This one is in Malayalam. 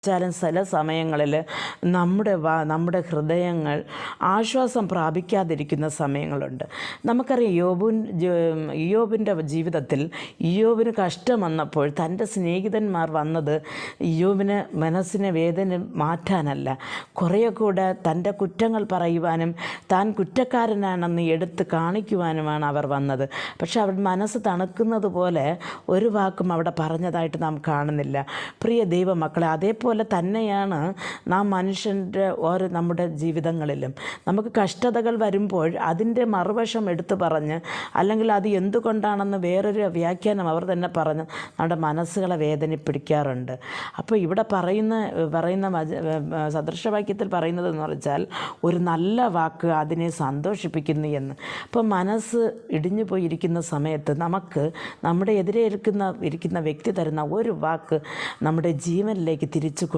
ചില സമയങ്ങളിൽ നമ്മുടെ ഹൃദയങ്ങൾ ആശ്വാസം പ്രാപിക്കാതിരിക്കുന്ന സമയങ്ങളുണ്ട്. നമുക്കറിയാം ഇയ്യോബിൻ്റെ ജീവിതത്തിൽ ഇയ്യോബിന് കഷ്ടം വന്നപ്പോൾ തൻ്റെ സ്നേഹിതന്മാർ വന്നത് ഇയ്യോബിന് മനസ്സിനെ വേദന മാറ്റാനല്ല, കുറേ കൂടെ തൻ്റെ കുറ്റങ്ങൾ പറയുവാനും താൻ കുറ്റക്കാരനാണെന്ന് എടുത്ത് കാണിക്കുവാനുമാണ് അവർ വന്നത്. പക്ഷെ അവർ മനസ്സ് തണുക്കുന്നത് പോലെ ഒരു വാക്കും അവിടെ പറഞ്ഞതായിട്ട് നാം കാണുന്നില്ല. പ്രിയ ദൈവമക്കളെ, അതേപോലെ തന്നെയാണ് നാം മനുഷ്യൻ്റെ നമ്മുടെ ജീവിതങ്ങളിലും നമുക്ക് കഷ്ടതകൾ വരുമ്പോൾ അതിൻ്റെ മറുവശം എടുത്തു പറഞ്ഞ്, അല്ലെങ്കിൽ അത് എന്തുകൊണ്ടാണെന്ന് വേറൊരു വ്യാഖ്യാനം അവർ തന്നെ പറഞ്ഞ് നമ്മുടെ മനസ്സുകളെ വേദനിപ്പിടിക്കാറുണ്ട്. അപ്പോൾ ഇവിടെ പറയുന്ന സദൃശവാക്യത്തിൽ പറയുന്നതെന്ന് വെച്ചാൽ ഒരു നല്ല വാക്ക് അതിനെ സന്തോഷിപ്പിക്കുന്നു എന്ന്. അപ്പോൾ മനസ്സ് ഇടിഞ്ഞു പോയിരിക്കുന്ന സമയത്ത് നമുക്ക് നമ്മുടെ എതിരെ ഇരിക്കുന്ന വ്യക്തി തരുന്ന ഒരു വാക്ക് നമ്മുടെ ജീവനിലേക്ക് തിരിച്ചു